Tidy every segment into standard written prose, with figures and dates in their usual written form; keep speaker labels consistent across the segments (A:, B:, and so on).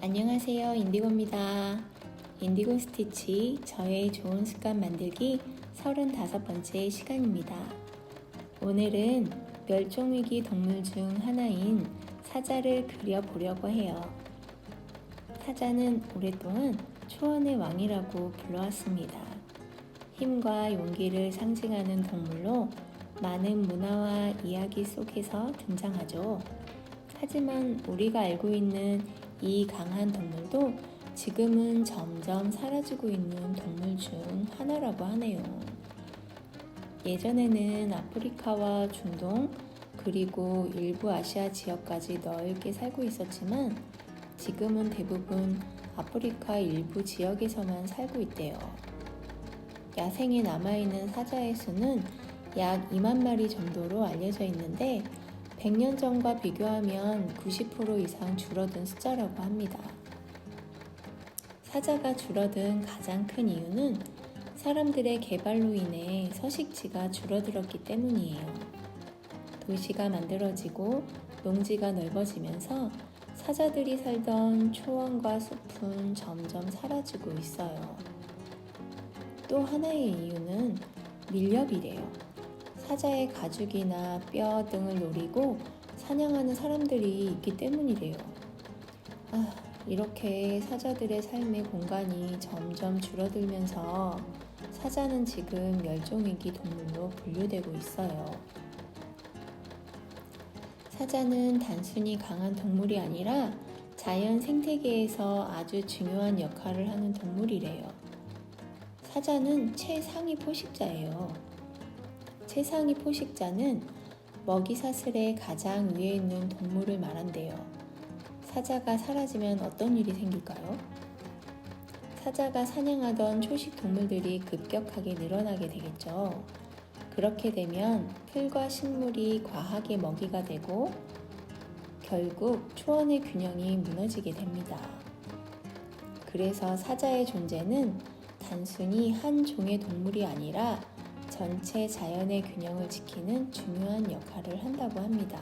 A: 안녕하세요, 인디고입니다. 인디고 스티치 저의 좋은 습관 만들기 35번째 시간입니다. 오늘은 멸종위기 동물 중 하나인 사자를 그려보려고 해요. 사자는 오랫동안 초원의 왕이라고 불러왔습니다. 힘과 용기를 상징하는 동물로 많은 문화와 이야기 속에서 등장하죠. 하지만 우리가 알고 있는 이 강한 동물도 지금은 점점 사라지고 있는 동물 중 하나라고 하네요. 예전에는 아프리카와 중동 그리고 일부 아시아 지역까지 넓게 살고 있었지만 지금은 대부분 아프리카 일부 지역에서만 살고 있대요. 야생에 남아있는 사자의 수는 약 2만 마리 정도로 알려져 있는데 100년 전과 비교하면 90% 이상 줄어든 숫자라고 합니다. 사자가 줄어든 가장 큰 이유는 사람들의 개발로 인해 서식지가 줄어들었기 때문이에요. 도시가 만들어지고 농지가 넓어지면서 사자들이 살던 초원과 숲은 점점 사라지고 있어요. 또 하나의 이유는 밀렵이래요. 사자의 가죽이나 뼈 등을 노리고 사냥하는 사람들이 있기 때문이래요. 이렇게 사자들의 삶의 공간이 점점 줄어들면서 사자는 지금 멸종위기 동물로 분류되고 있어요. 사자는 단순히 강한 동물이 아니라 자연 생태계에서 아주 중요한 역할을 하는 동물이래요. 사자는 최상위 포식자예요. 최상위 포식자는 먹이 사슬의 가장 위에 있는 동물을 말한대요. 사자가 사라지면 어떤 일이 생길까요? 사자가 사냥하던 초식 동물들이 급격하게 늘어나게 되겠죠. 그렇게 되면 풀과 식물이 과하게 먹이가 되고 결국 초원의 균형이 무너지게 됩니다. 그래서 사자의 존재는 단순히 한 종의 동물이 아니라 전체 자연의 균형을 지키는 중요한 역할을 한다고 합니다.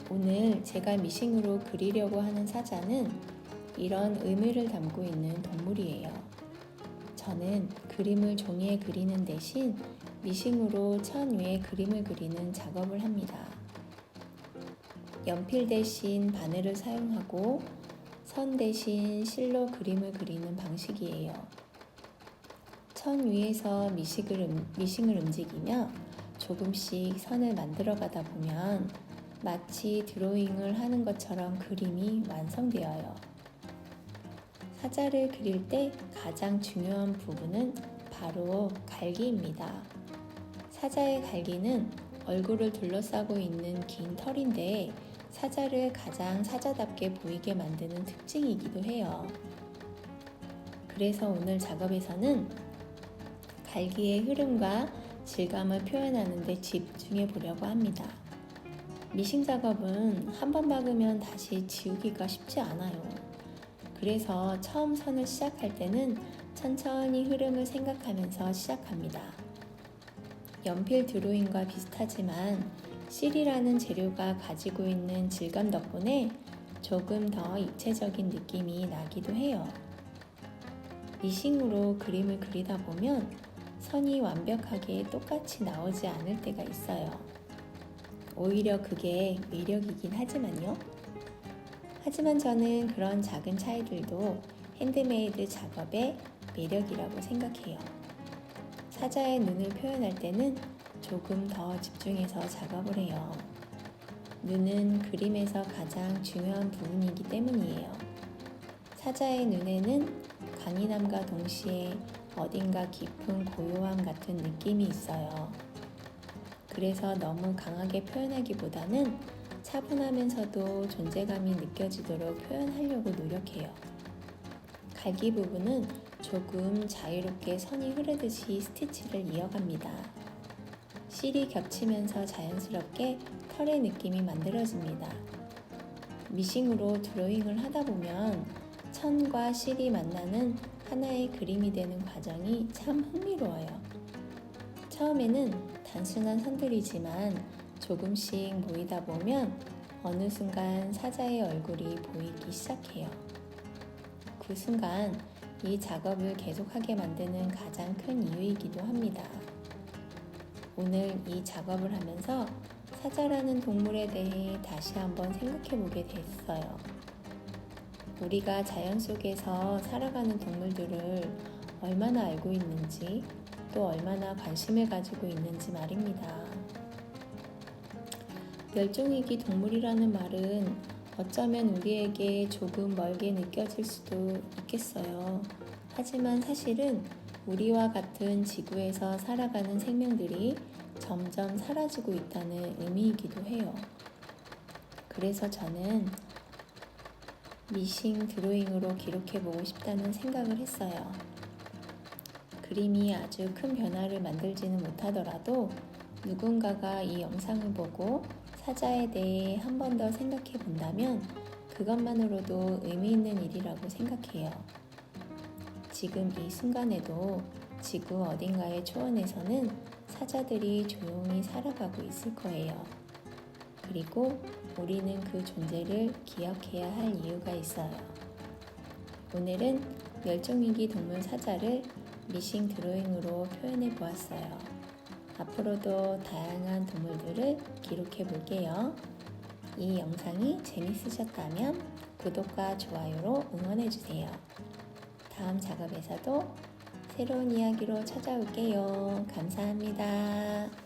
A: 오늘 제가 미싱으로 그리려고 하는 사자는 이런 의미를 담고 있는 동물이에요. 저는 그림을 종이에 그리는 대신 미싱으로 천 위에 그림을 그리는 작업을 합니다. 연필 대신 바늘을 사용하고 선 대신 실로 그림을 그리는 방식이에요. 천 위에서 미싱을 움직이며 조금씩 선을 만들어 가다 보면 마치 드로잉을 하는 것처럼 그림이 완성되어요. 사자를 그릴 때 가장 중요한 부분은 바로 갈기입니다. 사자의 갈기는 얼굴을 둘러싸고 있는 긴 털인데 사자를 가장 사자답게 보이게 만드는 특징이기도 해요. 그래서 오늘 작업에서는 갈기의 흐름과 질감을 표현하는 데 집중해 보려고 합니다. 미싱 작업은 한 번 박으면 다시 지우기가 쉽지 않아요. 그래서 처음 선을 시작할 때는 천천히 흐름을 생각하면서 시작합니다. 연필 드로잉과 비슷하지만 실이라는 재료가 가지고 있는 질감 덕분에 조금 더 입체적인 느낌이 나기도 해요. 미싱으로 그림을 그리다 보면 선이 완벽하게 똑같이 나오지 않을 때가 있어요. 오히려 그게 매력이긴 하지만요. 하지만 저는 그런 작은 차이들도 핸드메이드 작업의 매력이라고 생각해요. 사자의 눈을 표현할 때는 조금 더 집중해서 작업을 해요. 눈은 그림에서 가장 중요한 부분이기 때문이에요. 사자의 눈에는 강인함과 동시에 어딘가 깊은 고요함 같은 느낌이 있어요. 그래서 너무 강하게 표현하기보다는 차분하면서도 존재감이 느껴지도록 표현하려고 노력해요. 갈기 부분은 조금 자유롭게 선이 흐르듯이 스티치를 이어갑니다. 실이 겹치면서 자연스럽게 털의 느낌이 만들어집니다. 미싱으로 드로잉을 하다 보면 천과 실이 만나는 하나의 그림이 되는 과정이 참 흥미로워요. 처음에는 단순한 선들이지만 조금씩 모이다 보면 어느 순간 사자의 얼굴이 보이기 시작해요. 그 순간 이 작업을 계속하게 만드는 가장 큰 이유이기도 합니다. 오늘 이 작업을 하면서 사자라는 동물에 대해 다시 한번 생각해 보게 됐어요. 우리가 자연 속에서 살아가는 동물들을 얼마나 알고 있는지, 또 얼마나 관심을 가지고 있는지 말입니다. 멸종위기 동물이라는 말은 어쩌면 우리에게 조금 멀게 느껴질 수도 있겠어요. 하지만 사실은 우리와 같은 지구에서 살아가는 생명들이 점점 사라지고 있다는 의미이기도 해요. 그래서 저는 미싱 드로잉으로 기록해보고 싶다는 생각을 했어요. 그림이 아주 큰 변화를 만들지는 못하더라도 누군가가 이 영상을 보고 사자에 대해 한 번 더 생각해 본다면 그것만으로도 의미 있는 일이라고 생각해요. 지금 이 순간에도 지구 어딘가의 초원에서는 사자들이 조용히 살아가고 있을 거예요. 그리고 우리는 그 존재를 기억해야 할 이유가 있어요. 오늘은 멸종위기 동물 사자를 미싱 드로잉으로 표현해 보았어요. 앞으로도 다양한 동물들을 기록해 볼게요. 이 영상이 재밌으셨다면 구독과 좋아요로 응원해 주세요. 다음 작업에서도 새로운 이야기로 찾아올게요. 감사합니다.